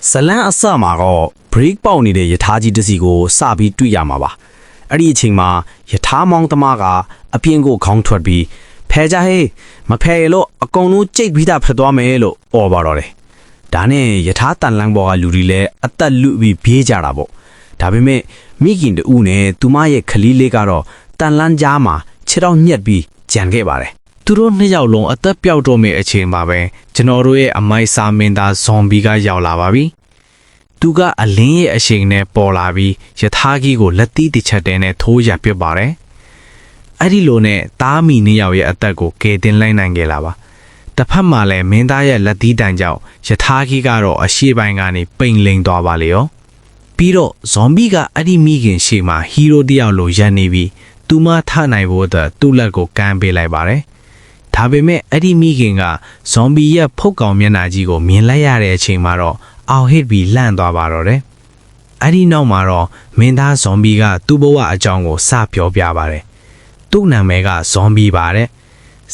ဇလန်းအစမှာတော့ break ပေါက်နေတဲ့ယထာကြီးတစ်စီကိုစပြီးတွေ့ရမှာပါအဲ့ဒီအချိန်မှာယထာမောင်သမားကအပြင်ကိုခေါင်းထွက်ပြီးဖဲကြဟေးမဖဲရလို့အကုန်လုံးကြိတ်ပြီးသားဖြစ်သွားမယ်လို့អော်ပါတော့တယ်ဒါနဲ့ယထာတန်လန်းဘောကလူတွေလည်းအသက်လူပြီးပြေးကြတာပေါ့ဒါပေမဲ့မိခင်တူနဲ့သူမရဲ့ခလီလေးကတော့တန်လန်းကြားမှာခြေထောက်ညှက်ပြီးကြံခဲ့ပါတယ်သူတို့နှစ်ယောက်လုံးအသက်ပြောက်တော့မယ့်အချိန်မှာပဲကျွန်တော်တို့ရဲ့အမိုက်စာမင်းသားဇွန်ဘီကရောက်လာပါပြီသူကအလင်းရဲ့အရှိန်နဲ့ပေါ်လာပြီးယထာကြီးကိုလက်သီးတစ်ချက်တည်းနဲ့ထိုးရပစ်ပါတယ်အဲ့ဒီလိုနဲ့သားမီနှစ်ယောက်ရဲ့အသက်ကိုကယ်တင်လိုက်နိုင်ခဲ့လာပါတစ်ဖက်မှာလည်းမင်းသားရဲ့လက်သီးတန်ကြောင့်ယထာကြီးကတော့အရှိပိုင်းကနေပိန်လိန်သွားပါလေရောပြီးတော့ဇွန်ဘီကအဲ့ဒီမိခင်ရှေ့မှာဟီးရိုးတယောက်လိုရပ်နေပြီးသူမထနိုင်ဖို့အတွက်သူ့လက်ကိုကမ်းပေးလိုက်ပါတယ်ဒါပေမဲ့အဲ့ဒီမိခင်ကဇွန်ဘီရဲ့ဖုတ်ကောင်မျက်နှာကြီးကိုမြင်လိုက်ရတဲ့အချိန်မှာတော့အော်ဟစ်ပြီးလန့်သွားပါတော့တယ်အဲ့ဒီနောက်မှာတော့မင်းသားဇွန်ဘီကသူ့ဘဝအကြောင်းကိုစပြောပြပါတယ်သူ့နာမည်ကဇွန်ဘီပါတဲ့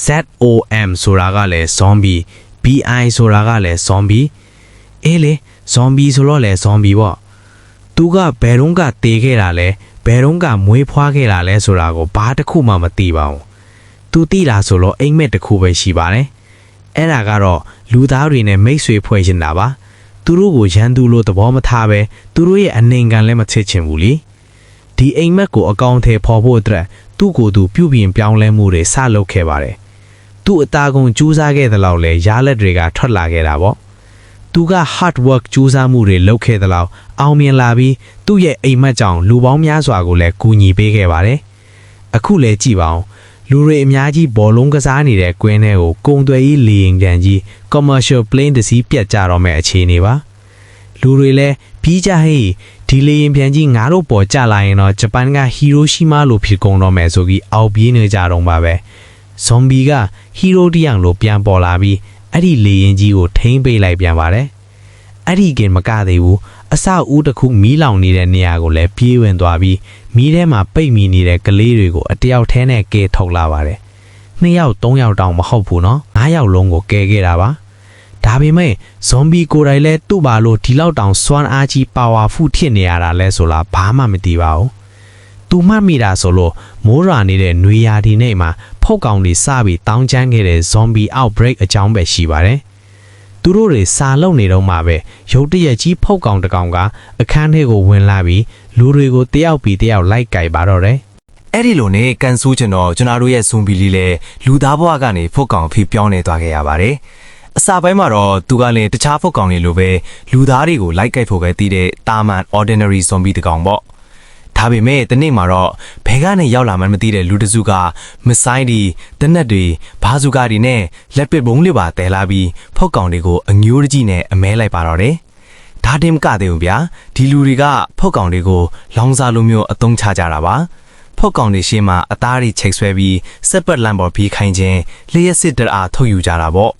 ZOM ဆိုတာကလည်းဇွန်ဘီ BI ဆိုတာကလည်းဇွန်ဘီအေးလေဇွန်ဘီဆိုတော့လည်းဇွန်ဘီပေါ့သူကဘယ်တော့ကတေခဲ့တာလဲဘယ်တော့ကမွေးဖွားခဲ့တာလဲဆိုတာကိုဘာတစ်ခုမှမသိပါဘူးသူသိတာဆိုတော့အိမ်မက်တစ်ခုပဲရှိပါတယ်အဲ့ဒါကတော့လူသားတွေနဲ့မိတ်ဆွေဖွဲ့ချင်တာပါသူတို့ကိုရန်သူလို့သဘောမထားပဲသူတို့ရဲ့အနေခံလည်းမချစ်ချင်ဘူးလေဒီအိမ်မက်ကိုအကောင့်ထဲပေါ်ဖို့အတွက်သူ့ကိုယ်သူပြုပြင်ပြောင်းလဲမှုတွေစလုပ်ခဲ့ပါတယ်သူ့အသားကုန်ကြိုးစားခဲ့တဲ့လောက်လဲရားလက်တွေကထွက်လာခဲ့တာပေါ့သူက hard work ကြိုးစားမှုတွေလုပ်ခဲ့တဲ့လောက်အောင်မြင်လာပြီးသူ့ရဲ့အိမ်မက်ကြောင့်လူပေါင်းများစွာကိုလည်းကူညီပေးခဲ့ပါတယ်အခုလဲကြည့်ပါဦးလူတွေအများကြီးဘောလုံးကစားနေတဲ့ကွင်းထဲကိုကုံသွဲကြီးလေရင်ပြန်ကြီး commercial plane တစ်စီးပြတ်ကြတော့မယ့်အခြေအနေပါလူတွေလည်းပြီးကြဟေးဒီလေရင်ပြန်ကြီးငါတို့ပေါ်ကျလာရင်တော့ဂျပန်ကဟီရိုရှီမာလိုဖြစ်ကုန်တော့မယ်ဆိုပြီးအောက်ပြေးနေကြတော့ပါပဲဇွန်ဘီကဟီရိုတယောက်လိုပြန်ပေါ်လာပြီးအဲ့ဒီလေရင်ကြီးကိုထိမ့်ပေးလိုက်ပြန်ပါတယ်အဲ့ဒီကင်မကသေးဘူးအဆောက်အဦတစ်ခုမီးလောင်နေတဲ့နေရာကိုလည်းပြေးဝင်သွားပြီးမီးထဲမှာပိတ်မိနေတဲ့ကလေးတွေကိုအတယောက်ထဲနဲ့ကဲထုတ်လာပါတယ်2ယောက်3ယောက်တောင်မဟုတ်ဘူးနော်9ယောက်လုံးကိုကဲခဲ့တာပါဒါပေမဲ့ဇွန်ဘီကိုယ်တိုင်လည်းသူ့ဘာလို့ဒီလောက်တောင်စွမ်းအားကြီးပါဝါဖူးဖြစ်နေရတာလဲဆိုလားဘာမှမသိပါဘူးသူမှတ်မိတာဆိုလို့မိုးရွာနေတဲ့နွေရာသီနေ့မှာဖုတ်ကောင်တွေစပြီးတောင်းချမ်းခဲ့တဲ့ဇွန်ဘီ outbreak အကြောင်းပဲရှိပါတယ်သူတို့တွေစာလုံနေတော့မှပဲရုတ်တရက်ကြီးဖုတ်ကောင်တကောင်ကအခန်းထဲကိုဝင်လာပြီးလူတွေကိုတယောက်ပြီးတယောက်လိုက်ကြိုက်ပါတော့တယ်အဲ့ဒီလိုနဲ့ကန်ဆိုးကျွန်တော်တို့ရဲ့ဇွန်ဘီလေးလည်းလူသားဘဝကနေဖုတ်ကောင်အဖြစ်ပြောင်းနေသွားခဲ့ရပါတယ်အစာပိုင်းမှာတော့သူကလည်းတခြားဖုတ်ကောင်တွေလိုပဲလူသားတွေကိုလိုက်ကြိုက်ဖို့ပဲတည်တဲ့တာမန် ordinary zombie တကောင်ပေါ့ဒါပေမဲ့တနေ့မှာတော့ဘဲကနေရောက်လာမှမသိတဲ့လူတစုကမဆိုင်ဒီတနက်တွေဘာစုကာတွေနဲ့လက်ပစ်ဘုံလေးပါတဲလာပြီးဖုတ်ကောင်တွေကိုအငိုးကြီးနဲ့အမဲလိုက်ပါတော့တယ်ဒါတင်မကသေးဘူးဗျာဒီလူတွေကဖုတ်ကောင်တွေကိုလောင်စာလိုမျိုးအသုံးချကြတာပါဖုတ်ကောင်တွေရှေ့မှာအသားတွေချိတ်ဆွဲပြီးစက်ပတ်လမ်းပေါ်ပြေးခိုင်းခြင်းလျှက်စစ်တအားထုတ်ယူကြတာပေါ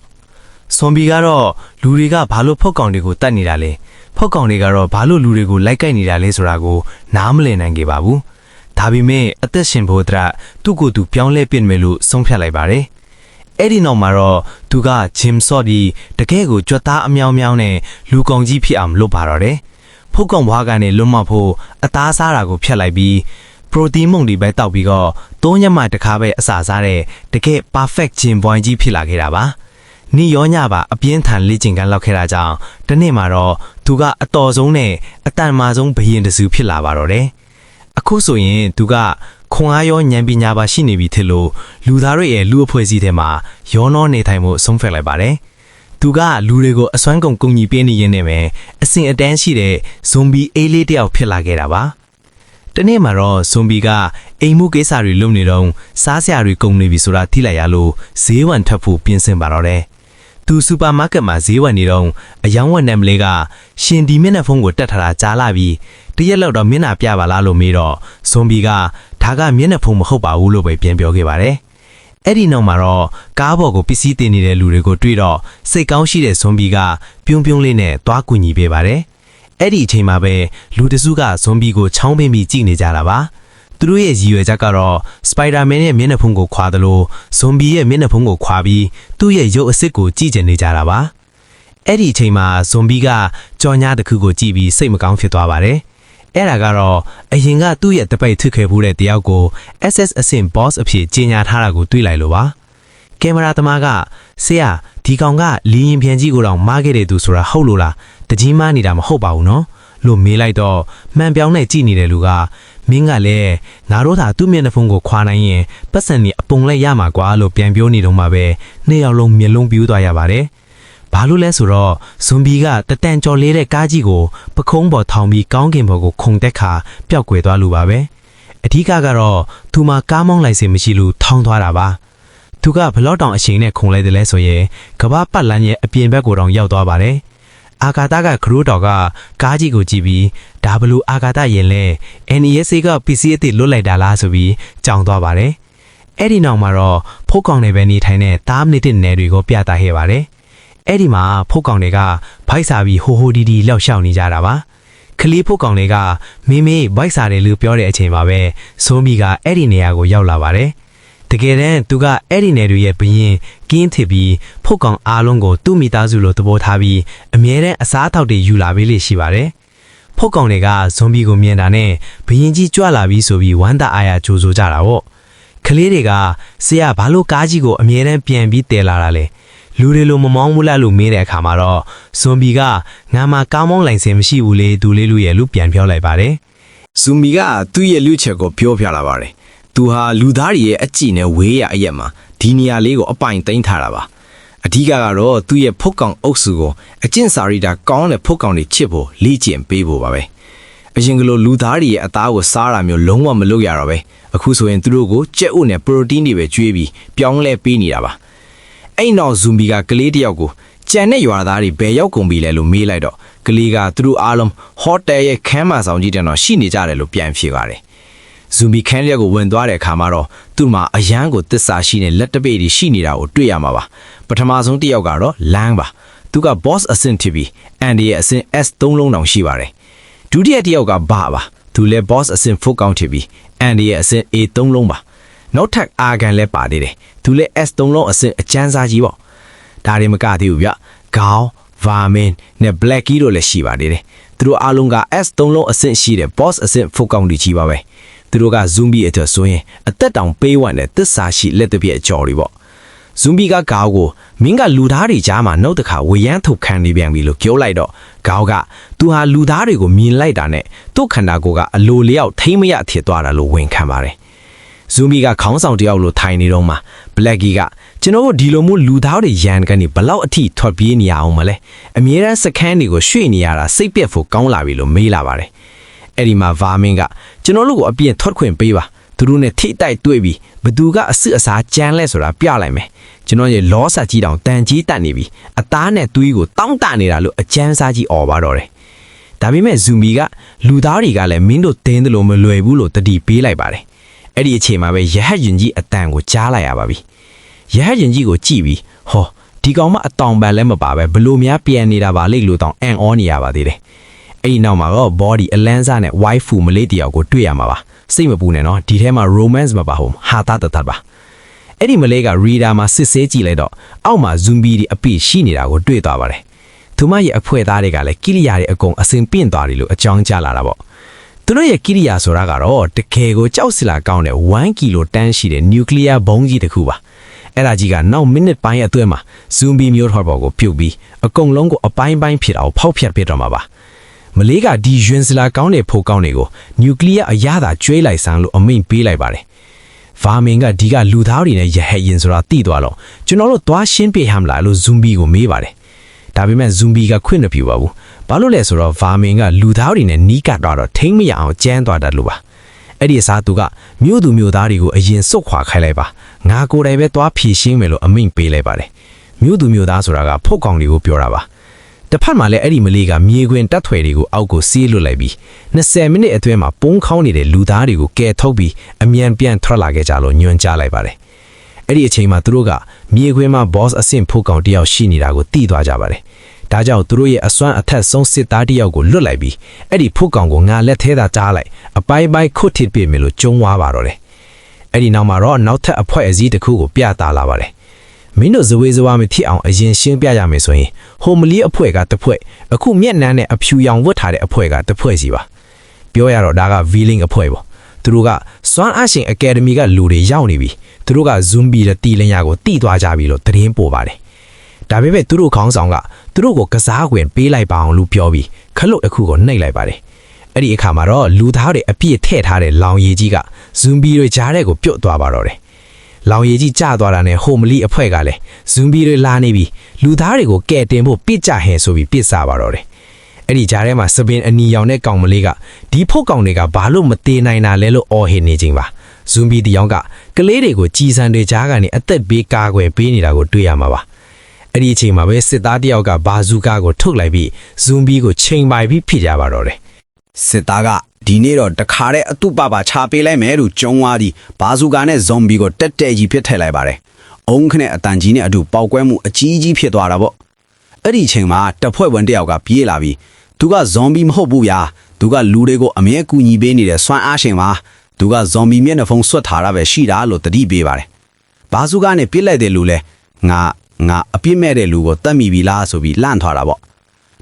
့ဇွန်ဘီကတော့လူတွေကဘာလို့ဖုတ်ကောင်တွေကိုတတ်နေတာလဲဖုတ်ကောင်တွေကတော့ဘာလို့လူတွေကိုလိုက်ကိုက်နေတာလဲဆိုတာကိုနားမလည်နိုင်ခဲ့ပါဘူးဒါပေမဲ့အသက်ရှင်ဖို့အတွက်သူ့ကိုယ်သူပြောင်းလဲပြင်မယ်လို့ဆုံးဖြတ်လိုက်ပါတယ်အဲ့ဒီနောက်မှာတော့သူကဂျင်ဆော့ဒီတကယ်ကိုကြွက်သားအမြောင်းမြောင်းနဲ့လူကောင်ကြီးဖြစ်အောင်လုပ်ပါတော့တယ်ဖုတ်ကောင်ဘွားကနေလွတ်မှဖို့အသားစားတာကိုဖျက်လိုက်ပြီးပရိုတီင်းမုန်တွေပဲတောက်ပြီးတော့3ရက်မှတစ်ခါပဲအစာစားတဲ့တကယ် perfect ဂျင်ပွိုင်းကြီးဖြစ်လာခဲ့တာပါနီရောညပါအပြင်းထန်လေ့ကျင့်ခန်းလောက်ခဲ့တာကြောင့်တနေ့မှာတော့သူကအတော်ဆုံးနဲ့အတန်မာဆုံးဘရင်တစုဖြစ်လာပါတော့တယ်အခုဆိုရင်သူကခွန်အားရောဉာဏ်ပညာပါရှိနေပြီထင်လို့လူသားတွေရဲ့လူအဖွဲ့အစည်းထဲမှာရောနှောနေထိုင်မှုဆုံးဖြတ်လိုက်ပါတယ်သူကလူတွေကိုအစွမ်းကုန်ကူညီပေးနေရင်းနဲ့ပဲအစဉ်အတန်းရှိတဲ့ဇွန်ဘီအေးလေးတယောက်ဖြစ်လာခဲ့တာပါတနေ့မှာတော့ဇွန်ဘီကအိမ်မှုကိစ္စတွေလုပ်နေတော့စားစရာတွေကုန်နေပြီဆိုတာသိလိုက်ရလို့ဈေးဝယ်ထွက်ဖို့ပြင်ဆင်ပါတော့တယ်သူစူပါမားကတ်မှာဈေးဝယ်နေတော့အယောင်ဝက်နံမလေးကရှင်ဒီမျက်နှာဖုံးကိုတက်ထားတာကြားလာပြီးတရက်လောက်တော့မျက်နှာပြပါလားလို့မေးတော့ဇွန်ဘီကဒါကမျက်နှာဖုံးမဟုတ်ပါဘူးလို့ပဲပြန်ပြောခဲ့ပါတယ်အဲ့ဒီနောက်မှာတော့ကားပေါ်ကိုပစ္စည်းတင်နေတဲ့လူတွေကိုတွေ့တော့စိတ်ကောင်းရှိတဲ့ဇွန်ဘီကပြုံးပြုံးလေးနဲ့သွားကူညီပေးပါတယ်အဲ့ဒီအချိန်မှာပဲလူတစုကဇွန်ဘီကိုချောင်းပင်းပြီးကြည့်နေကြတာပါသူတို့ရဲ့ရည်ရွယ်ချက်ကတော့စပိုင်ဒါမန်ရဲ့မျက်နှာဖုံးကိုခွာသလိုဇွန်ဘီရဲ့မျက်နှာဖုံးကိုခွာပြီးသူ့ရဲ့ရုပ်အစစ်ကိုကြည့်ကျင်နေကြတာပါ အဲ့ဒီအချိန်မှာဇွန်ဘီကကြော်ညာတစ်ခုကိုကြည့်ပြီးစိတ်မကောင်းဖြစ်သွားပါတယ်အဲ့ဒါကတော့အရင်ကသူ့ရဲ့တပိတ်ထွတ်ခဲ့မှုတဲ့တယောက်ကို SS အဆင့် boss အဖြစ်ကြီးညာထားတာကိုတွေ့လိုက်လို့ပါကင်မရာသမားကဆရာဒီကောင်ကလီရင်ပြန်ကြီးကိုတော့မားခဲ့တဲ့သူဆိုတာဟုတ်လို့လားတကြီးမားနေတာမဟုတ်ပါဘူးနော်လို့မေးလိုက်တော့မှန်ပြောင်းနဲ့ကြည့်နေတဲ့လူကမင်းကလည်းငါတို့သာသူ့မျက်နှာဖုံးကိုခွာနိုင်ရင်ပတ်စံနေအပုံလိုက်ရမှာကွာလို့ပြန်ပြောနေတော့မှပဲနှစ်ယောက်လုံးမျက်လုံးပြူးသွားရပါတယ်ဘာလို့လဲဆိုတော့ဇွန်ဘီကတတန်ကြော်လေးတဲ့ကားကြီးကိုပခုံးပေါ်ထောင်ပြီးကောင်းကင်ဘော်ကိုခုန်တက်ခါပျောက်ကွယ်သွားလို့ပါပဲအထူးကတော့သူမှာကားမောင်းလိုက်စင်မရှိလို့ထောင်းသွားတာပါသူကဘလောက်တောင်အချိန်နဲ့ခုန်လိုက်တယ်လဲဆိုရင်ကဘာပတ်လန်းရဲ့အပြင်ဘက်ကိုတောင်ရောက်သွားပါတယ်အာကာသကခရိုးတော်ကကားကြီးကိုကြည့်ပြီးဒါဘလို့အာကာသရင်လဲ NESA က PC အသစ်လွတ်လိုက်တာလားဆိုပြီးကြောင်သွားပါတယ်အဲ့ဒီနောက်မှာတော့ဖိုးကောင်တွေပဲနေထိုင်တဲ့တားမိနစ်နယ်တွေကိုပြသခဲ့ပါတယ်အဲ့ဒီမှာဖိုးကောင်တွေကဘိုက်စာပြီးဟိုဟိုဒီဒီလောက်ရှောက်နေကြတာပါခလီဖိုးကောင်တွေကမင်းမေးဘိုက်စာတယ်လို့ပြောတဲ့အချိန်မှာပဲဇွန်ဘီကအဲ့ဒီနေရာကိုရောက်လာပါတယ်တကယ်တမ်းသူကအဲ့ဒီနယ်တွေရဲ့ဘရင်ကင်းထစ်ပြီးဖုတ်ကောင်အားလုံးကိုသူ့မိသားစုလိုသဘောထားပြီးအမြဲတမ်းအစားအသောက်တွေယူလာပေးလေရှိပါတယ်ဖုတ်ကောင်တွေကဇွန်ဘီကိုမြင်တာနဲ့ဘရင်ကြီးကြွလာပြီးဆိုပြီးဝမ်းသာအားရကြိုးဆိုကြတာပေါ့ကလေးတွေကဆရာဘာလို့ကားကြီးကိုအမြဲတမ်းပြန်ပြီးတည်လာတာလဲလူတွေလိုမမောင်းဘူးလားလို့မေးတဲ့အခါမှာတော့ဇွန်ဘီကငါမှကောင်းမောင်းလိုင်စင်မရှိဘူးလေသူလေးလူရဲ့လို့ပြန်ပြောလိုက်ပါတယ် ဇူမီကသူ့ရဲ့လူချက်ကိုပြောပြလာပါတယ်သူဟာလူသားတွေရဲ့အကြည့်နဲ့ဝေးရအရက်မှာဒီနေရာလေးကိုအပိုင်သိမ်းထားတာပါအဓိကကတော့သူ့ရဲ့ဖုတ်ကောင်အုပ်စုကိုအကျင့်စာရိတာကောင်းတဲ့ဖုတ်ကောင်တွေချစ်ဖို့လေ့ကျင့်ပေးဖို့ပါပဲအရင်ကလိုလူသားတွေရဲ့အသားကိုစားတာမျိုးလုံးဝမလုပ်ရတော့ပဲအခုဆိုရင်သူတို့ကိုကြက်ဥနဲ့ပရိုတင်းတွေပဲကျွေးပြီးပြောင်းလဲပေးနေတာပါအဲ့နောက်ဇူမီကကလေးတယောက်ကိုကြံတဲ့ရွာသားတွေဘယ်ရောက်ကုန်ပြီလဲလို့မေးလိုက်တော့ကလေးကသူတို့အားလုံးဟိုတယ်ရဲ့ခန်းမဆောင်ကြီးတန်းတော့ရှိနေကြတယ်လို့ပြန်ဖြေပါတယ်ဇူမီခန်းရက်ကိုဝင်သွားတဲ့အခါမှာတော့သူ့မှာအရန်ကိုတစ္ဆာရှိတဲ့လက်တပိတ်တွေရှိနေတာကိုတွေ့ရမှာပါပထမဆုံးတစ်ယောက်ကတော့လမ်းပါသူက boss အဆင့်ဖြစ်ပြီးအန်ဒီရဲ့အဆင့် S3 လုံးတောင်ရှိပါတယ်ဒုတိယတစ်ယောက်ကဘာပါသူလည်း boss အဆင့်ဖုတ်ကောင်းဖြစ်ပြီးအန်ဒီရဲ့အဆင့် A3 လုံးပါနောက်ထပ်အာဂန်လည်းပါသေးတယ်သူလည်း S3 လုံးအဆင့်အကျန်းစားကြီးပေါ့ဒါတွေမကသေးဘူးဗျခေါင်းဗာမင်နဲ့ Blackie တို့လည်းရှိပါသေးတယ်သူတို့အားလုံးက S3 လုံးအဆင့်ရှိတဲ့ boss အဆင့်ဖုတ်ကောင်းတွေကြီးပါပဲသူတို့ကဇွန်ဘီအတွက်ဆိုရင်အသက်တောင်ပေးဝန့်တဲ့သစ္စာရှိလက်တစ်ပြည့်အကျော်တွေပေါ့ဇွန်ဘီကဂါကိုမင်းကလူသားတွေကြားမှာနောက်တစ်ခါဝေယမ်းထုတ်ခံနေပြန်ပြီလို့ပြောလိုက်တော့ဂါကသူဟာလူသားတွေကိုမြင်လိုက်တာနဲ့သူ့ခန္ဓာကိုယ်ကအလိုလျောက်ထိမ့်မရဖြစ်သွားတာလို့ဝန်ခံပါတယ်ဇွန်ဘီကခေါင်းဆောင်တယောက်လိုထိုင်နေတော့မှဘလက်ကီကကျွန်တော်တို့ဒီလိုမျိုးလူသားတွေရန်ကနေဘလောက်အထိထွက်ပြေးနေရအောင်မလဲအမြဲတမ်းစခန်းတွေကိုရွှေ့နေရတာစိတ်ပြက်ဖို့ကောင်းလာပြီလို့မေးလာပါတယ်အဲ့ဒီမှာဗာမင်းကကျွန်တော်တို့ကိုအပြင်ထွက်ခွင့်ပေးပါသူတို့နဲ့ထိတိုက်တွေ့ပြီးဘသူကအစ်အစားကြမ်းလဲဆိုတာပြလိုက်မယ်ကျွန်တော်ရဲ့လောဆာကြီးတောင်တန်ကြီးတက်နေပြီအသားနဲ့သွေးကိုတောင်းတနေတာလို့အကျန်းစားကြီးអော်ပါတော့တယ်ဒါပေမဲ့ဇူမီကလူသားတွေကလည်းမင်းတို့တင်းတယ်လို့မလွယ်ဘူးလို့တတိပေးလိုက်ပါတယ်အဲ့ဒီအချိန်မှာပဲရဟတ်ရင်ကြီးအတန်ကိုကြားလိုက်ရပါပြီရဟတ်ရင်ကြီးကိုကြည့်ပြီးဟောဒီကောင်မအတောင်ပန်လည်းမပါပဲဘလို့များပြန်နေတာပါလိမ့်လို့တောင်အန်အောနေရပါသေးတယ်အဲ့ဒီနောက်မှာတော့ body အလန်းစားနဲ့ waifu မလေးတယောက်ကိုတွေ့ရမှာပါစိတ်မပူနဲ့နော်ဒီထဲမှာ romance မပါဘူးဟာတာတတ်ပါအဲ့ဒီမလေးက reader မှာစစ်ဆေးကြည့်လိုက်တော့အောက်မှာ zombie တွေအပိရှိနေတာကိုတွေ့သွားပါတယ်သူမရဲ့အဖွဲသားတွေကလည်းကိရိယာတွေအကုန်အစင်ပြင့်သွားတယ်လို့အကြောင်းကြားလာတာပေါ့သူတို့ရဲ့ကိရိယာဆိုတာကတော့တကယ်ကိုကြောက်စရာကောင်းတဲ့1 ကီလိုတန်းရှိတဲ့ nuclear ဘုံးကြီးတစ်ခုပါအဲ့ဒါကြီးကနောက်မိနစ်ပိုင်းအတွင်းမှာ zombie မျိုးထော်ပေါ်ကိုပြုတ်ပြီးအကုန်လုံးကိုအပိုင်းပိုင်းဖြစ်အောင်ဖောက်ဖျက်ပစ်တော့မှာပါမလေးကဒီယွင်စလာကောင်းတဲ့ဖိုးကောင်းတွေကိုနျူကလ িয়ার အရသာကျွေးလိုက်စမ်းလို့အမိန့်ပေးလိုက်ပါတယ်။ဗာမင်ကဒီကလူသားတွေနဲ့ရဟရင်ဆိုတာသိသွားတော့ကျွန်တော်တို့သွားရှင်းပြဟမ်လားလို့ဇွန်ဘီကိုမေးပါတယ်။ဒါပေမဲ့ဇွန်ဘီကခွင့်မပြုပါဘူး။ဘာလို့လဲဆိုတော့ဗာမင်ကလူသားတွေနဲ့နီးကပ်တော့ထိမ့်မရအောင်ကြမ်းသွားတတ်လို့ပါ။အဲ့ဒီအစားသူကမြို့သူမြို့သားတွေကိုအရင်စုတ်ခွာခိုင်းလိုက်ပါ။ငါကိုယ်တိုင်ပဲသွားဖြေရှင်းမယ်လို့အမိန့်ပေးလိုက်ပါတယ်။မြို့သူမြို့သားဆိုတာကဖုတ်ကောင်တွေကိုပြောတာပါ။တစ်ဖက်မှာလည်းအဲ့ဒီမလေးကမြေခွင်တက်ထွယ်တွေကိုအောက်ကိုစီးလွတ်လိုက်ပြီး20မိနစ်အတွင်းမှာပုံးခေါင်းနေတဲ့လူသားတွေကိုကယ်ထုတ်ပြီးအမြန်ပြန်ထွက်လာခဲ့ကြလို့ညွှန်ကြားလိုက်ပါတယ်။အဲ့ဒီအချိန်မှာသူတို့ကမြေခွင်မှာ boss အဆင့်ဖို့ကောင်တယောက်ရှိနေတာကိုသိသွားကြပါတယ်။ဒါကြောင့်သူတို့ရဲ့အစွမ်းအထက်ဆုံးစစ်သားတယောက်ကိုလွတ်လိုက်ပြီးအဲ့ဒီဖို့ကောင်ကိုငါလက်ထဲသာကြားလိုက်အပိုင်းပိုင်းခုတ်ထစ်ပြမယ်လို့ကြုံဝါပါတော့တယ်။အဲ့ဒီနောက်မှာတော့နောက်ထပ်အဖွဲ့အစည်းတစ်ခုကိုပြသလာပါတယ်။ မင်းတို့ဇဝေဇဝါမဖြစ်အောင်အရင်ရှင်းပြရမယ်ဆိုရင်ဟိုမလီအဖွဲကတစ်ဖွဲအခုမျက်နှာနဲ့အဖြူရောင်ဝတ်ထားတဲ့အဖွဲကတစ်ဖွဲစီပါပြောရတော့ဒါက V-Link အဖွဲပေါ့သူတို့ကစွမ်းအားရှင် Academy ကလူတွေရောက်နေပြီသူတို့က Zombie တဲ့တီလင်ရကိုတိသွားကြပြီလို့သတင်းပို့ပါတယ်ဒါပေမဲ့သူတို့ခေါင်းဆောင်ကသူတို့ကိုကစားခွင့်ပေးလိုက်ပါအောင်လို့ပြောပြီးခလုတ်တစ်ခုကိုနှိပ်လိုက်ပါတယ်အဲ့ဒီအခါမှာတော့လူသားတွေအပြည့်ထည့်ထားတဲ့လောင်ရည်ကြီးက Zombie တွေကြားတဲ့ကိုပြုတ်သွားပါတော့တယ်လောင်ရည်ကြီးကျသွားတာနဲ့ဟိုမလီအဖွဲကလည်း Zombie တွေလာနေပြီလူသားတွေကိုကဲတင်ဖို့ပြစ်ကြဟဲဆိုပြီးပြစ်စားပါတော့တယ်အဲ့ဒီကြားထဲမှာစပင်အနီရောင်တဲ့ကောင်မလေးကဒီဖုတ်ကောင်တွေကဘာလို့မသေးနိုင်တာလဲလို့အော်ဟစ်နေခြင်းပါဇွန်ဘီတယောက်ကကလေးတွေကိုကြီးစံတွေကြားကနေအသက်ပေးကာကွယ်ပေးနေတာကိုတွေ့ရမှာပါအဲ့ဒီအချိန်မှာပဲစစ်သားတယောက်ကဘာဇူကာကိုထုတ်လိုက်ပြီးဇွန်ဘီကိုချိန်ပိုင်ပြီးဖိကြပါတော့တယ်စစ်သားကဒီနေ့တော့တခါတဲ့အတုပပါချပေးလိုက်မယ်လို့ကြုံသွားသည်ဘာဇူကာနဲ့ဇွန်ဘီကိုတက်တက်ကြီးဖြစ်ထည့်လိုက်ပါတယ်အုံးခနဲ့အတန်ကြီးနဲ့အတူပေါက်ကွဲမှုအကြီးကြီးဖြစ်သွားတာပေါ့အဲ့ဒီအချိန်မှာတပ်ဖွဲ့ဝင်တယောက်ကပြေးလာပြီးသူကဇွန်ဘီမဟုတ်ဘူးဗျာသူကလူတွေကိုအမြဲကူညီပေးနေတဲ့စွမ်းအားရှင်ပါသူကဇွန်ဘီမျက်နှာဖုံးဆွတ်ထားတာပဲရှိတာလို့တတိပေးပါတယ်ဘာဇူကာနဲ့ပြစ်လိုက်တဲ့လူလဲငါအပြစ်မဲ့တဲ့လူကိုတတ်မိပြီလားဆိုပြီးလန့်သွားတာပေါ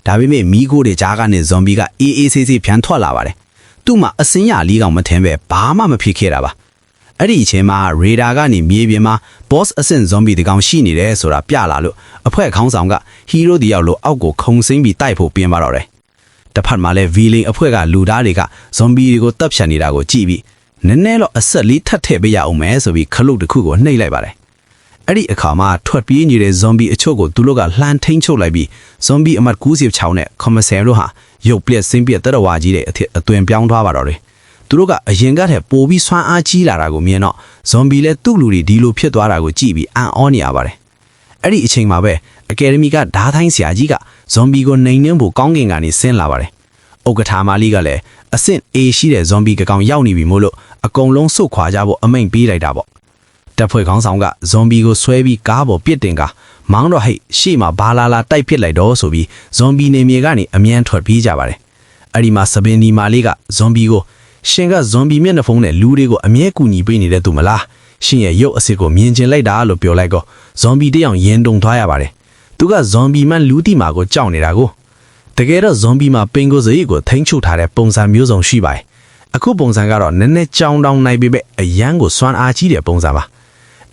့ဒါပေမဲ့မီးခိုးတွေကြားကနေဇွန်ဘီကအေးအေးဆေးဆေးပြန်ထွက်လာပါတယ်သူ့မှာအစင်းရလေးကောင်မထင်ပဲဘာမှမဖြစ်ခဲ့တာပါအဲ့ဒီအချိန်မှာရေဒါကနေမြေပြင်မှာ boss အဆင့်ဇွန်ဘီတကောင်ရှိနေတယ်ဆိုတာပြလာလို့အဖွဲ့ခေါင်းဆောင်ကဟီးရိုးတယောက်လိုအောက်ကိုခုန်ဆင်းပြီးတိုက်ဖို့ပြင်ပါတော့တယ်တစ်ဖက်မှာလည်း V-Link အဖွဲ့ကလူသားတွေကဇွန်ဘီတွေကိုတပ်ဖြတ်နေတာကိုကြည့်ပြီးနည်းနည်းတော့အဆက်လေးထပ်ထည့်ပေးရအောင်မယ်ဆိုပြီးခလုတ်တစ်ခုကိုနှိပ်လိုက်ပါတယ်အဲ့ဒီအခါမှာထွက်ပြေးနေတဲ့ဇွန်ဘီအချို့ကိုသူတို့ကလှမ်းထိန်ချုပ်လိုက်ပြီးဇွန်ဘီအမှတ်96နဲ့ကွန်မဆယ်တို့ဟာရုပ်ပြက်ဆင်းပြက်တရဝါကြီးတဲ့အထက်အသွင်ပြောင်းသွားပါတော့တယ်သူတို့ကအရင်ကတည်းကပိုပြီးဆွမ်းအားကြီးလာတာကိုမြင်တော့ဇွန်ဘီလည်းသူ့လူတွေဒီလိုဖြစ်သွားတာကိုကြည့်ပြီးအံ့ဩနေရပါတယ်အဲ့ဒီအချိန်မှာပဲအကယ်ဒမီကဓာထိုင်းဆရာကြီးကဇွန်ဘီကိုနှိမ်နှင်းဖို့ကောင်းကင်ကနေဆင်းလာပါတယ်ဥက္ကဋ္ဌမာလီကလည်းအဆင့် A ရှိတဲ့ဇွန်ဘီကောင်ရောက်နေပြီမို့လို့အကုန်လုံးစုတ်ခွာကြဖို့အမိန့်ပေးလိုက်တာပေါ့တပ်ဖွဲ့ခေါင်းဆောင်ကဇွန်ဘီကိုဆွဲပြီးကားပေါ်ပစ်တင်ကမောင်းတော့ဟိတ်ရှေ့မှာဘာလာလာတိုက်ပစ်လိုက်တော့ဆိုပြီးဇွန်ဘီနေမြေကနေအမြန်ထွက်ပြေးကြပါတယ်အဲ့ဒီမှာစပင်ဒီမာလေးကဇွန်ဘီကိုရှင်ကဇွန်ဘီမျက်နှာဖုံးနဲ့လူတွေကိုအမြဲကူညီပေးနေတဲ့သူမလားရှင်ရဲ့ရုပ်အစစ်ကိုမြင်ကျင်လိုက်တာလို့ပြောလိုက်တော့ဇွန်ဘီတယောက်ရင်တုန်သွားရပါတယ်သူကဇွန်ဘီမှလူတီမာကိုကြောက်နေတာကိုတကယ်တော့ဇွန်ဘီမှာပင်ကိုစရိတ်ကိုထိန်းချုပ်ထားတဲ့ပုံစံမျိုးစုံရှိပါတယ်အခုပုံစံကတော့နည်းနည်းကြောင်တောင်နိုင်ပေမဲ့အရန်ကိုစွမ်းအားကြီးတဲ့ပုံစံပါ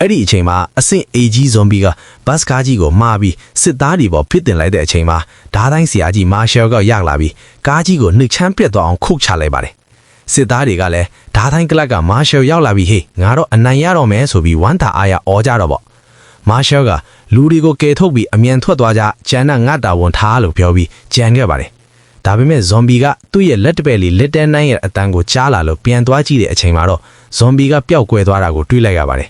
အဲ့ဒီအချိန်မှာအဆင့် A ကြီးဇွန်ဘီကဘတ်ကားကြီးကိုမှားပြီးစစ်သားတွေပေါ်ဖြစ်တင်လိုက်တဲ့အချိန်မှာဓာတိုင်းဆရာကြီးမာရှယ်ကရောက်လာပြီးကားကြီးကိုနှိပ်ချမ်းပြတ်သွားအောင်ခုတ်ချလိုက်ပါတယ်စစ်သားတွေကလည်းဓာတိုင်းကလပ်ကမာရှယ်ရောက်လာပြီးဟေးငါတော့အနိုင်ရတော့မယ်ဆိုပြီးဝမ်းသာအားရအော်ကြတော့ပေါ့မာရှယ်ကလူတွေကိုကယ်ထုတ်ပြီးအမြန်ထွက်သွားကြကျန်တဲ့ငါတာဝန်ထားလို့ပြောပြီးကြံခဲ့ပါတယ်ဒါပေမဲ့ဇွန်ဘီကသူ့ရဲ့လက်တပည့်လေးလက်တန်းနိုင်ရဲ့အတန်ကိုကြားလာလို့ပြန်သွားကြည့်တဲ့အချိန်မှာတော့ဇွန်ဘီကပျောက်ကွယ်သွားတာကိုတွေးလိုက်ရပါတယ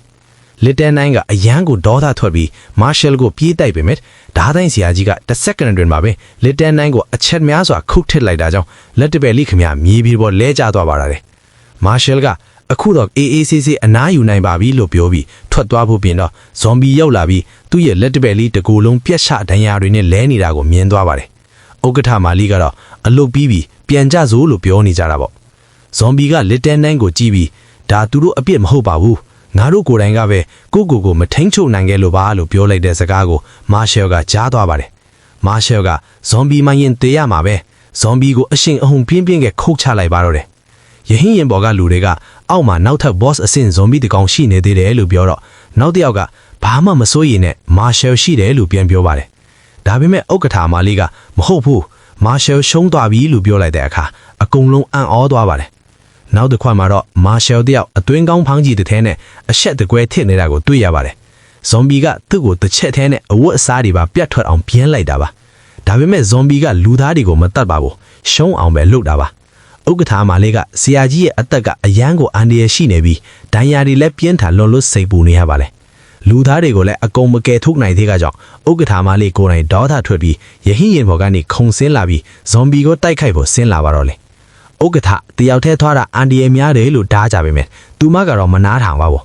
်လက်တန်းနိုင်ကအရန်ကိုဒေါသထွက်ပြီးမာရှယ်ကိုပြေးတိုက်ပေမဲ့ဓာတိုင်းဆရာကြီးကတစ်စက္ကန့်တွင်မှာပဲလက်တန်းနိုင်ကိုအချက်များစွာခုတ်ထစ်လိုက်တာကြောင့်လက်တပည့်လေးခမမြေပြေပေါ်လဲကျသွားပါတော့တယ်မာရှယ်ကအခုတော့ AACC အနားယူနိုင်ပါပြီလို့ပြောပြီးထွက်သွားဖို့ပြင်တော့ဇွန်ဘီရောက်လာပြီးသူ့ရဲ့လက်တပည့်လေးတကူလုံးပြက်ရှဒဏ်ရာတွေနဲ့လဲနေတာကိုမြင်သွားပါတယ်ဥက္ကဋ္ဌမာလီကတော့အလုတ်ပြီးပြန်ကြစို့လို့ပြောနေကြတာပေါ့ဇွန်ဘီကလက်တန်းနိုင်ကိုကြည့်ပြီးဒါသူတို့အပြစ်မဟုတ်ပါဘူးငါတို့ကိုယ်တိုင်ကပဲကိုမထိန်ချုပ်နိုင်ခဲ့လို့ပါလို့ပြောလိုက်တဲ့စကားကိုမာရှယ်ကကြားသွားပါတယ်မာရှယ်ကဇွန်ဘီမရင်တေးရမှာပဲဇွန်ဘီကိုအရှင်အဟုန်ပြင်းကခုတ်ချလိုက်ပါတော့တယ်ယဟင်းရင်ပေါ်ကလူတွေကအောက်မှာနောက်ထပ် boss အဆင့်ဇွန်ဘီတကောင်ရှိနေသေးတယ်လို့ပြောတော့နောက်တစ်ယောက်ကဘာမှမစိုးရိမ်နဲ့မာရှယ်ရှိတယ်လို့ပြန်ပြောပါတယ်ဒါပေမဲ့ဥက္ကဋ္ဌမာလီကမဟုတ်ဘူးမာရှယ်ရှုံးသွားပြီလို့ပြောလိုက်တဲ့အခါအကုန်လုံးအံ့ဩသွားပါတယ်နောက်တစ်ခွက်မှာတော့မာရှယ်တယောက်အတွင်းကောင်းဖောင်းကြီးတစ်ထဲနဲ့အဆက်တကွဲထစ်နေတာကိုတွေ့ရပါတယ်ဇွန်ဘီကသူ့ကိုတစ်ချက်ထဲနဲ့အဝတ်အစားတွေပါပြတ်ထွက်အောင်ပြင်းလိုက်တာပါဒါပေမဲ့ဇွန်ဘီကလူသားတွေကိုမတတ်ပါဘူးရှုံးအောင်ပဲလုပ်တာပါဥက္ကဋ္ဌမာလေးကဆရာကြီးရဲ့အသက်ကအရန်ကိုအန်ဒီရရှိနေပြီးဒဏ်ရာတွေလည်းပြင်းထန်လွန်လို့စိတ်ပူနေရပါလေလူသားတွေကိုလည်းအကုန်မကယ်ထုတ်နိုင်သေးကကြောင့်ဥက္ကဋ္ဌမာလေးကိုယ်တိုင်ဒေါသထွက်ပြီးယဟင်းရင်ဘော်ကနေခုံဆင်းလာပြီးဇွန်ဘီကိုတိုက်ခိုက်ဖို့ဆင်းလာပါတော့လေဥက္ကဋ္ဌတယောက်ထဲထွားတာအန်ဒီရများတယ်လို့ဓာကြပေမဲ့သူမကတော့မနားထောင်ပါဘူး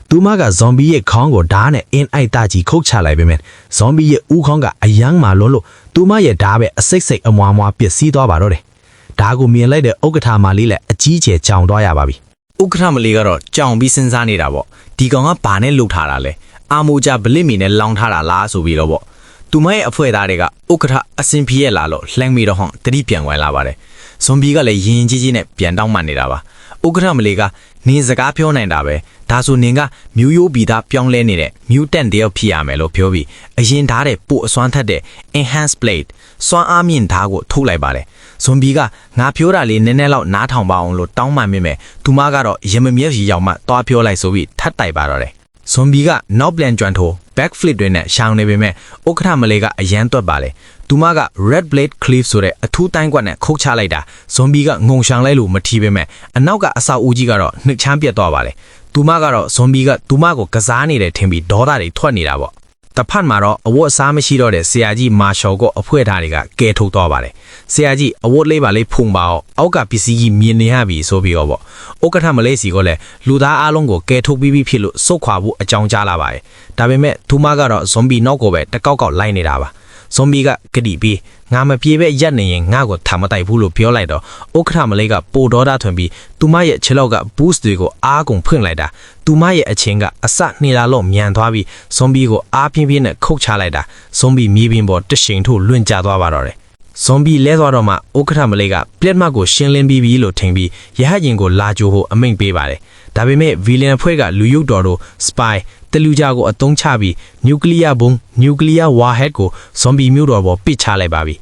သူမကဇွန်ဘီရဲ့ခေါင်းကိုဓာနဲ့အင်းအိုက်တာကြီးခုတ်ချလိုက်ပေမဲ့ဇွန်ဘီရဲ့ဦးခေါင်းကအယမ်းမှလွန်းလို့သူမရဲ့ဓာပဲအစိတ်အမွာပျက်စီးသွားပါတော့တယ်ဒါကိုမြင်လိုက်တဲ့ဥက္ကဋ္ဌမာလေးလည်းအကြီးကျယ်ကြောင်သွားရပါပြီဥက္ကဋ္ဌမလေးကတော့ကြောင်ပြီးစဉ်းစားနေတာပေါ့ဒီကောင်ကဘာနဲ့လှုပ်ထားတာလဲ အာမိုဂျာဘလစ်မီနဲ့လောင်ထားတာလားဆိုပြီးတော့ပေါ့သူမရဲ့အဖွဲသားတွေကဥက္ကဋ္ဌအစင်ပြေလာလို့လှမ်းပြီးတော့ဟောင်းတတိပြန်ဝင်လာပါတယ်ဇွန်ဘီကလည်းရင်ကြီးကြီးနဲ့ပြန်တောင်းမှနေတာပါဥက္ကဋ္ဌမလေးကနင်းစကားပြောနိုင်တာပဲဒါဆိုနင်းကမျိုးရိုးဘီသားပြောင်းလဲနေတဲ့ mutant တယောက်ဖြစ်ရမယ်လို့ပြောပြီးအရင်ဓာတ်တဲ့ပို့အစွမ်းထက်တဲ့ enhanced blade စွမ်းအားမြင့်ဓာတ်ကိုထုတ်လိုက်ပါတယ်ဇွန်ဘီကငါပြောတာလေးနည်းနည်းလောက်နားထောင်ပါအောင်လို့တောင်းပန်မိမယ်သူမကတော့ရမမြက်ရီရောက်မှသွားပြောလိုက်ဆိုပြီးထပ်တိုက်ပါတော့တယ်ဇွန်ဘီကနောက်ပြန်ကျွမ်းထိုး back flip တွေနဲ့ရှောင်နေပေမဲ့ဥက္ကဋ္ဌမလေးကအရန်သွက်ပါလေသူမက red blade cleave ဆိုတဲ့အထူးတိုင်းကွက်နဲ့ခုတ်ချလိုက်တာဇွန်ဘီကငုံရှောင်လိုက်လို့မထီပေမဲ့အနောက်ကအဆောက်ဦးကြီးကတော့နှစ်ချမ်းပြတ်သွားပါလေသူမကတော့ဇွန်ဘီကသူမကိုကစားနေတယ်ထင်ပြီးဒေါသတွေထွက်နေတာပေါ့တစ်ဖက်မှာတော့အဝတ်အစားမရှိတော့တဲ့ဆရာကြီးမာရှော်ကိုအဖွဲထားတွေကကဲထုတ်သွားပါတယ်ဆရာကြီးအဝတ်လေးပါလေးဖုံပါအောင်အောက်ကပစ္စည်းကြီးမြင်နေရပြီဆိုပြီးတော့ပေါ့ဥက္ကဋ္ဌမလေးစီကလည်းလူသားအားလုံးကိုကဲထုတ်ပြီးဖြစ်လို့စုတ်ခွာဖို့အကြောင်းကြားလာပါတယ်ဒါပေမဲ့သူမကတော့ဇွန်ဘီနောက်ကိုပဲတကောက်ကောက်လိုက်နေတာပါဇွန်ဘီကဂတိပြီးငါမပြေပဲရက်နေရင်ငါ့ကိုထားမတိုက်ဘူးလို့ပြောလိုက်တော့ဥက္ကဋ္ဌမလေးကပိုဒေါသထွင်ပြီးသူမရဲ့ခြေလောက်က boost တွေကိုအားကုန်ဖွင့်လိုက်တာသူမရဲ့အချင်းကအစနှေလာလို့မြန်သွားပြီးဇွန်ဘီကိုအားပြင်းပြင်းနဲ့ခုတ်ချလိုက်တာဇွန်ဘီမြေပြင်ပေါ်တရှိန်ထို့လွင့်ကျသွားပါတော့တယ်ဇွန်ဘီလဲသွားတော့မှဥက္ကဋ္ဌမလေးကပလက်မတ်ကိုရှင်းလင်းပြီးပြီလို့ထင်ပြီးရဟတ်ရင်ကိုလာကြိုဖို့အမိန့်ပေးပါတယ်ဒါပေမဲ့ဗီလန်အဖွဲ့ကလူယုတ်တော်တို့ spy တလူကြကိုအသုံးချပြီးနျူကလ িয়ার ဘုံနျူကလ িয়ার ဝါဟက်ကိုဇွန်ဘီမျိုးတော်ပေါ်ပစ်ချလိုက်ပါပြီ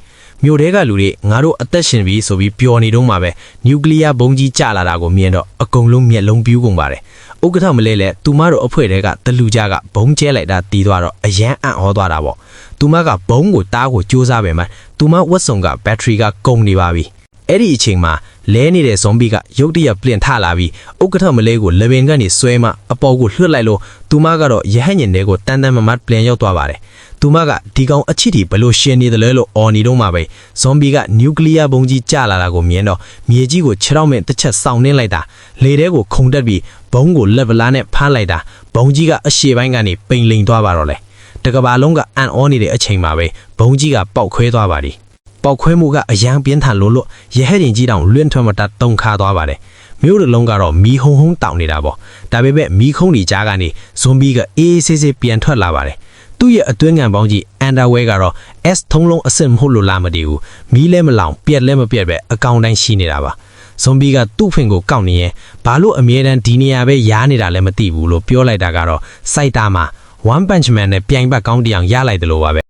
မြို့ထဲကလူတွေငါတို့အသက်ရှင်ပြီဆိုပြီးပျော်နေတော့မှပဲနျူကလ িয়ার ဘုံကြီးကျလာတာကိုမြင်တော့အကုန်လုံးမျက်လုံးပြူးကုန်ပါတယ်ဥက္ကဋ္ဌမလဲလဲသူမတို့အဖွဲ့တဲကတလူကြကဘုံကျဲလိုက်တာတီးသွားတော့အရန်အံ့ဩသွားတာပေါ့သူမကဘုံကိုတားကိုစူးစမ်းပေမဲ့သူမဝတ်စုံကဘက်ထရီကကုန်နေပါပြီအဲ့ဒီအချိန်မှာလဲနေတဲ့ဇွန်ဘီကရုတ်တရက်ပြင်ထလာပြီးဥက္ကဋ္ဌမလေးကိုလေပင်ကနေဆွဲမှအပေါ်ကိုလွှတ်လိုက်လို့သူမကတော့ရဟန့်ညင်တွေကိုတန်းတန်းမမတ်ပြန်ရောက်သွားပါတယ်သူမကဒီကောင်အချစ်တီဘလို့ရှင်နေတယ်လဲလို့အော်နေတော့မှပဲဇွန်ဘီကနျူကလ িয়ার ဘုံကြီးကျလာတာကိုမြင်တော့မြေကြီးကိုခြေထောက်မဲ့တစ်ချက်စောင်းနှင်းလိုက်တာလေထဲကိုခုန်တက်ပြီးဘုံကိုလက်ဗလာနဲ့ဖမ်းလိုက်တာဘုံကြီးကအရှေ့ပိုင်းကနေပိန်လိန်သွားပါတော့လေတကဘာလုံးကအန်အောနေတဲ့အချိန်မှာပဲဘုံကြီးကပေါက်ခွဲသွားပါသည်ပေါက်ခွဲမှုကအရန်ပြင်းထန်လို့ရဟဲ့ရင်ကြီးတောင်လွင့်ထွက်မတတ်တုံခါသွားပါတယ်မြို့တစ်လုံးကတော့မီးဟုံဟုံတောင်နေတာပေါ့ဒါပေမဲ့မီးခုံးတွေကြားကနေဇွန်ဘီကအေးဆေးဆေးပြန်ထွက်လာပါတယ်သူ့ရဲ့အတွင်းငံပေါင်းကြီးအန်ဒါဝဲကတော့ S ထုံးလုံးအစစ်မဟုတ်လို့လားမတည်ဘူးမီးလဲမလောင်ပြက်လဲမပြက်ပဲအကောင်တိုင်းရှိနေတာပါဇွန်ဘီကသူ့ဖင်ကိုကောက်နေရင်ဘာလို့အမြဲတမ်းဒီနေရာပဲရားနေတာလဲမသိဘူးလို့ပြောလိုက်တာကတော့စိုက်တာမှာ One Punch Man နဲ့ပြိုင်ဘက်ကောင်းတယောင်ရလိုက်တယ်လို့ပါပဲ